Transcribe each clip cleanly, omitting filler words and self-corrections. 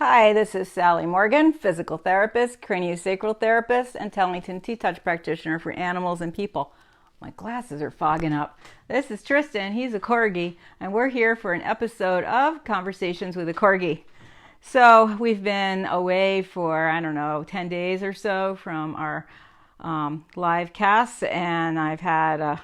Hi, this is Sally Morgan, physical therapist, craniosacral therapist, and Tellington T-Touch practitioner for animals and people. My glasses are fogging up. This is Tristan, he's a Corgi, and we're here for an episode of Conversations with a Corgi. So we've been away for, 10 days or so from our live casts, and I've had a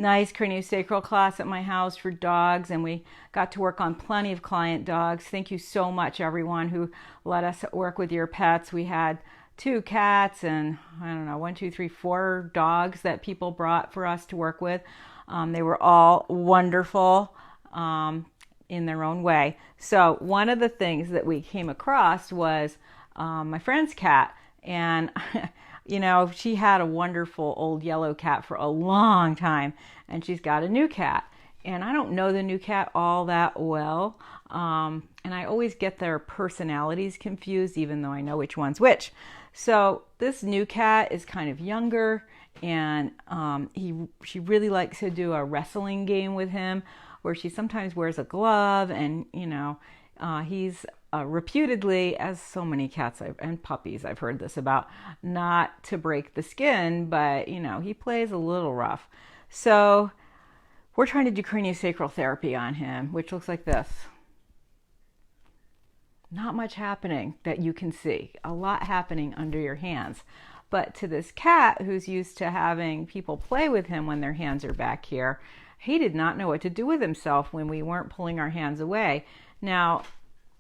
nice craniosacral class at my house for dogs, and we got to work on plenty of client dogs. Thank you so much, everyone who let us work with your pets. We had 2 cats and 4 dogs that people brought for us to work with. They were all wonderful in their own way. So one of the things that we came across was my friend's cat, and she had a wonderful old yellow cat for a long time, and she's got a new cat. And I don't know the new cat all that well, and I always get their personalities confused, even though I know which one's which. So this new cat is kind of younger, and she really likes to do a wrestling game with him, where she sometimes wears a glove, and he's reputedly, as so many cats and puppies I've heard this about, not to break the skin, but he plays a little rough. So we're trying to do craniosacral therapy on him, which looks like this. Not much happening that you can see. A lot happening under your hands. But to this cat who's used to having people play with him when their hands are back here, he did not know what to do with himself when we weren't pulling our hands away. Now,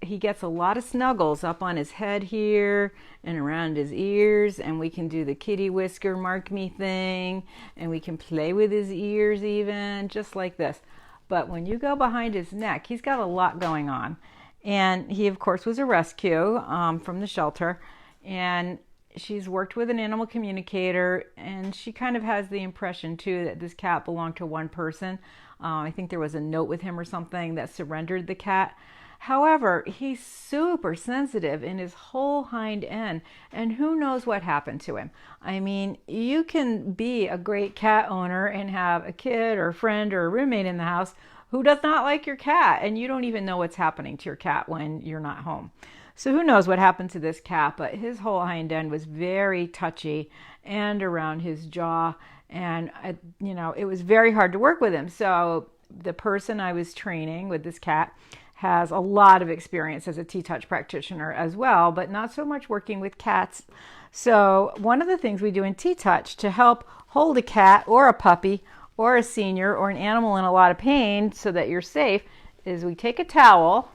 he gets a lot of snuggles up on his head here and around his ears, and we can do the kitty whisker mark me thing, and we can play with his ears even, just like this. But when you go behind his neck, he's got a lot going on. And he, of course, was a rescue from the shelter, and she's worked with an animal communicator, and she kind of has the impression, too, that this cat belonged to one person. I think there was a note with him or something that surrendered the cat. However, he's super sensitive in his whole hind end, and who knows what happened to him. I mean, you can be a great cat owner and have a kid or a friend or a roommate in the house who does not like your cat, and you don't even know what's happening to your cat when you're not home. So who knows what happened to this cat, but his whole hind end was very touchy and around his jaw, and it was very hard to work with him. So the person I was training with this cat has a lot of experience as a T-Touch practitioner as well, but not so much working with cats. So one of the things we do in T-Touch to help hold a cat or a puppy or a senior or an animal in a lot of pain so that you're safe is we take a towel,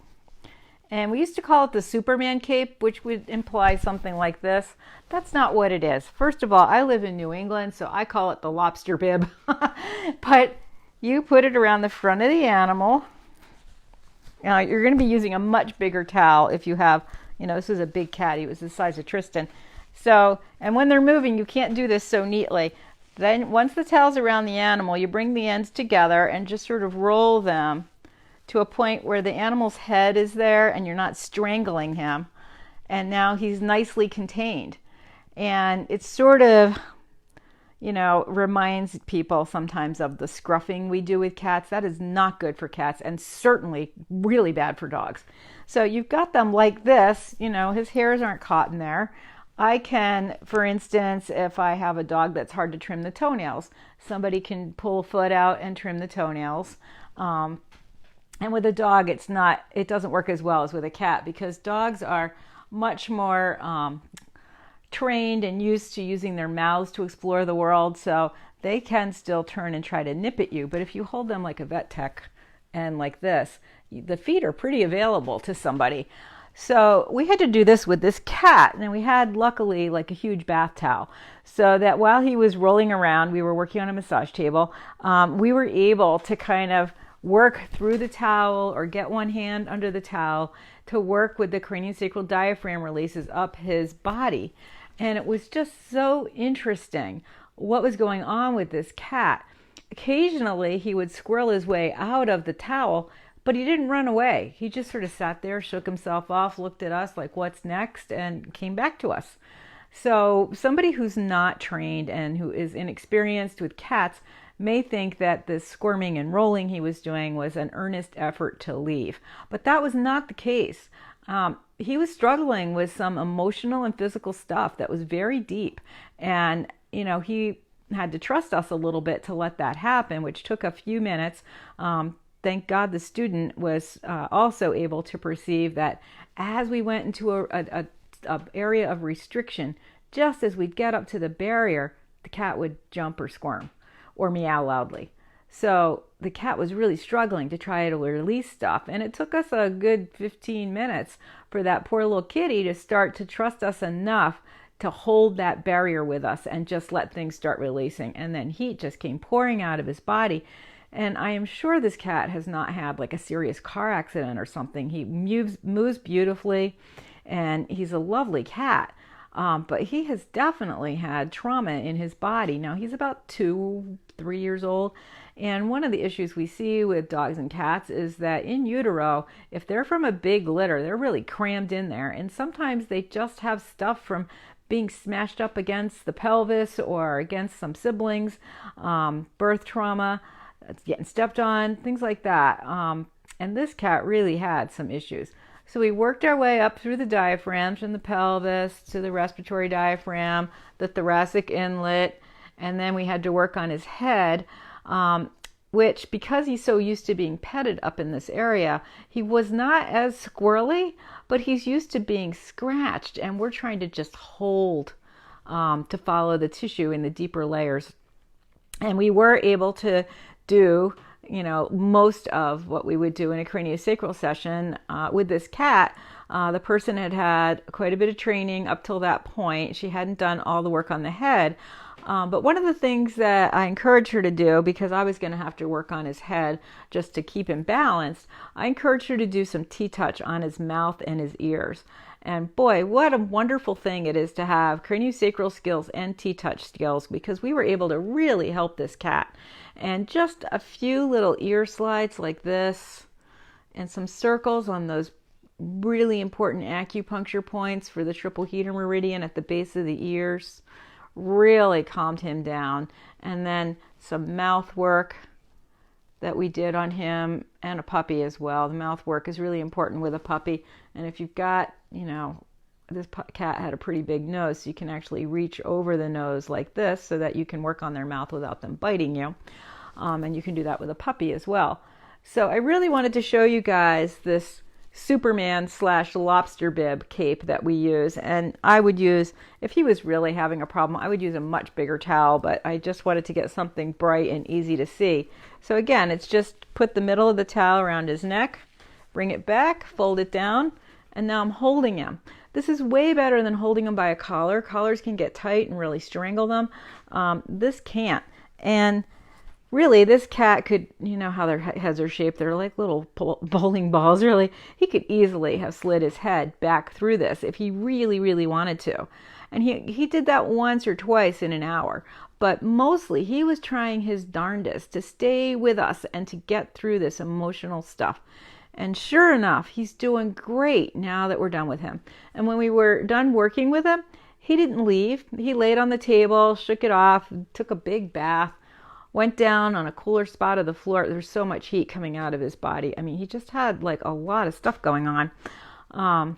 and we used to call it the Superman cape, which would imply something like this. That's not what it is. First of all, I live in New England, so I call it the lobster bib. But you put it around the front of the animal. Now, you're going to be using a much bigger towel if you have, this is a big cat. He was the size of Tristan. So, and when they're moving, you can't do this so neatly. Then once the towel's around the animal, you bring the ends together and just sort of roll them to a point where the animal's head is there and you're not strangling him. And now he's nicely contained. And it's sort of, reminds people sometimes of the scruffing we do with cats. That is not good for cats, and certainly really bad for dogs. So you've got them like this, his hairs aren't caught in there. I can, for instance, if I have a dog that's hard to trim the toenails, somebody can pull a foot out and trim the toenails. And with a dog, it doesn't work as well as with a cat, because dogs are much more trained and used to using their mouths to explore the world, so they can still turn and try to nip at you. But if you hold them like a vet tech and like this, the feet are pretty available to somebody. So we had to do this with this cat, and we had luckily like a huge bath towel, so that while he was rolling around, we were working on a massage table, we were able to kind of work through the towel or get one hand under the towel to work with the craniosacral diaphragm releases up his body. And it was just so interesting what was going on with this cat. Occasionally he would squirrel his way out of the towel, but he didn't run away. He just sort of sat there, shook himself off, looked at us like, what's next, and came back to us. So somebody who's not trained and who is inexperienced with cats may think that the squirming and rolling he was doing was an earnest effort to leave. But that was not the case. he was struggling with some emotional and physical stuff that was very deep. And, he had to trust us a little bit to let that happen, which took a few minutes. Thank God the student was also able to perceive that as we went into a area of restriction, just as we'd get up to the barrier, the cat would jump or squirm or meow loudly. So the cat was really struggling to try to release stuff. And it took us a good 15 minutes for that poor little kitty to start to trust us enough to hold that barrier with us and just let things start releasing. And then heat just came pouring out of his body. And I am sure this cat has not had like a serious car accident or something. He moves beautifully, and he's a lovely cat. But he has definitely had trauma in his body. Now, he's about 2-3 years old. And one of the issues we see with dogs and cats is that in utero, if they're from a big litter, they're really crammed in there. And sometimes they just have stuff from being smashed up against the pelvis or against some siblings, birth trauma, getting stepped on, things like that. And this cat really had some issues. So we worked our way up through the diaphragm, from the pelvis to the respiratory diaphragm, the thoracic inlet, and then we had to work on his head, which, because he's so used to being petted up in this area, he was not as squirrely, but he's used to being scratched, and we're trying to just hold to follow the tissue in the deeper layers. And we were able to do most of what we would do in a craniosacral session with this cat. The person had had quite a bit of training up till that point. She hadn't done all the work on the head. But one of the things that I encouraged her to do, because I was going to have to work on his head just to keep him balanced, I encouraged her to do some T-touch on his mouth and his ears. And boy, what a wonderful thing it is to have craniosacral skills and T-touch skills, because we were able to really help this cat. And just a few little ear slides like this and some circles on those really important acupuncture points for the triple heater meridian at the base of the ears really calmed him down. And then some mouth work that we did on him, and a puppy as well. The mouth work is really important with a puppy. And if you've got, this cat had a pretty big nose, so you can actually reach over the nose like this so that you can work on their mouth without them biting you. And you can do that with a puppy as well. So I really wanted to show you guys this Superman / lobster bib cape that we use. And I would use, if he was really having a problem, I would use a much bigger towel, but I just wanted to get something bright and easy to see. So again, it's just put the middle of the towel around his neck, bring it back, fold it down, and now I'm holding him. This is way better than holding him by a collar. Collars can get tight and really strangle them. This can't. And really, this cat could, how their heads are shaped, they're like little bowling balls, really. He could easily have slid his head back through this if he really, really wanted to. And he did that once or twice in an hour. But mostly, he was trying his darndest to stay with us and to get through this emotional stuff. And sure enough, he's doing great now that we're done with him. And when we were done working with him, he didn't leave. He laid on the table, shook it off, took a big bath, went down on a cooler spot of the floor. There's so much heat coming out of his body. I mean, he just had like a lot of stuff going on.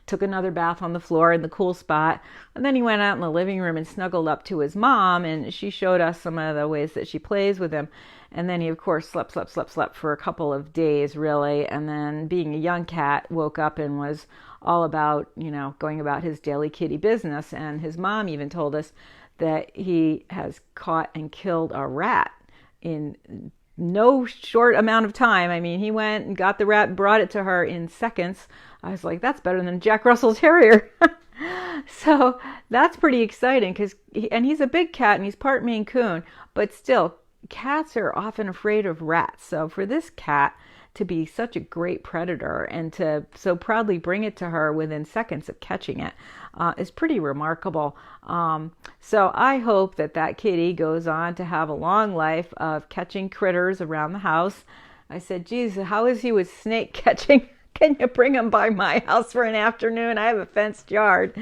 Took another bath on the floor in the cool spot. And then he went out in the living room and snuggled up to his mom. And she showed us some of the ways that she plays with him. And then he, of course, slept for a couple of days, really. And then, being a young cat, woke up and was all about, going about his daily kitty business. And his mom even told us that he has caught and killed a rat in no short amount of time. I mean, he went and got the rat and brought it to her in seconds. I was like, that's better than Jack Russell Terrier. So that's pretty exciting, because he's a big cat and he's part Maine Coon, but still, cats are often afraid of rats. So for this cat to be such a great predator and to so proudly bring it to her within seconds of catching it is pretty remarkable. So I hope that kitty goes on to have a long life of catching critters around the house. I said, geez, how is he with snake catching? Can you bring him by my house for an afternoon? I have a fenced yard.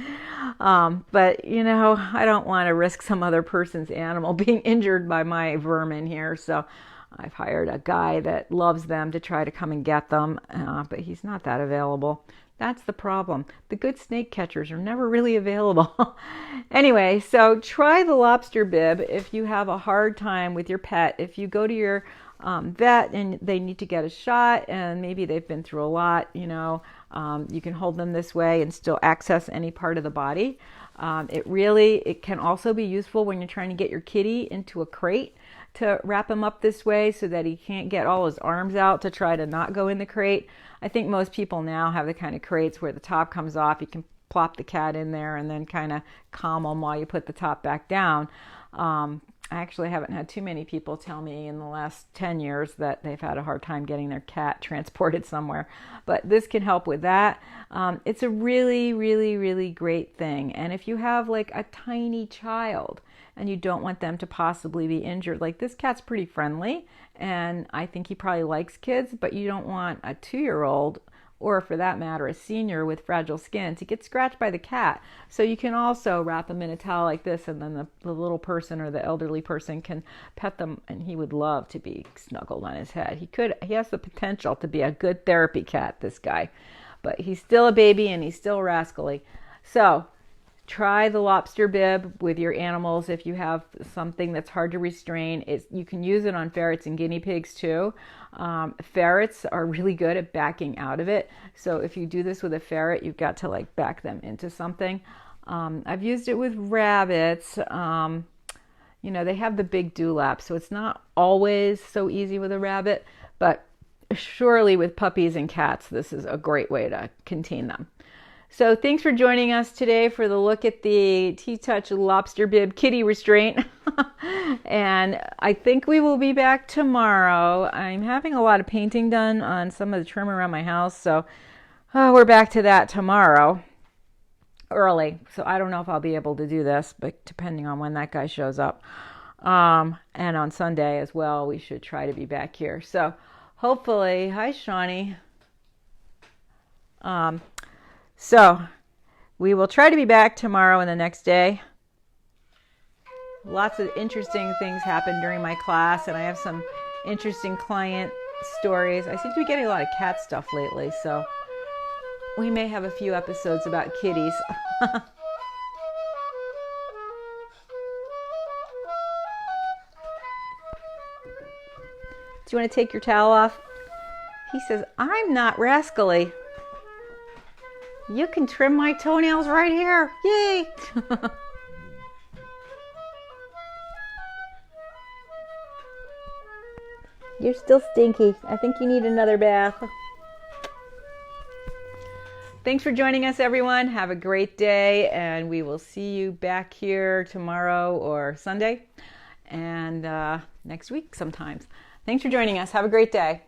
But, I don't want to risk some other person's animal being injured by my vermin here. So I've hired a guy that loves them to try to come and get them, but he's not that available. That's the problem. The good snake catchers are never really available. Anyway, so try the lobster bib if you have a hard time with your pet. If you go to your vet and they need to get a shot and maybe they've been through a lot, you can hold them this way and still access any part of the body. It can also be useful when you're trying to get your kitty into a crate, to wrap him up this way so that he can't get all his arms out to try to not go in the crate. I think most people now have the kind of crates where the top comes off. You can plop the cat in there and then kind of calm them while you put the top back down. I actually haven't had too many people tell me in the last 10 years that they've had a hard time getting their cat transported somewhere. But this can help with that. It's a really, really, really great thing. And if you have like a tiny child and you don't want them to possibly be injured, like this cat's pretty friendly and I think he probably likes kids, but you don't want a 2-year-old, or for that matter, a senior with fragile skin, to get scratched by the cat. So you can also wrap them in a towel like this, and then the little person or the elderly person can pet them, and he would love to be snuggled on his head. He has the potential to be a good therapy cat, this guy. But he's still a baby and he's still rascally. So try the lobster bib with your animals if you have something that's hard to restrain. You can use it on ferrets and guinea pigs too. Ferrets are really good at backing out of it. So if you do this with a ferret, you've got to like back them into something. I've used it with rabbits. They have the big dewlap, so it's not always so easy with a rabbit, but surely with puppies and cats, this is a great way to contain them. So thanks for joining us today for the look at the T-Touch lobster bib kitty restraint. And I think we will be back tomorrow. I'm having a lot of painting done on some of the trim around my house, so we're back to that tomorrow early. So I don't know if I'll be able to do this, but depending on when that guy shows up. And on Sunday as well, we should try to be back here. So hopefully, hi Shawnee. So we will try to be back tomorrow and the next day. Lots of interesting things happen during my class, and I have some interesting client stories. I seem to be getting a lot of cat stuff lately, so we may have a few episodes about kitties. Do you want to take your towel off? He says, I'm not rascally. You can trim my toenails right here. Yay! You're still stinky. I think you need another bath. Thanks for joining us, everyone. Have a great day, and we will see you back here tomorrow or Sunday and next week sometimes. Thanks for joining us. Have a great day.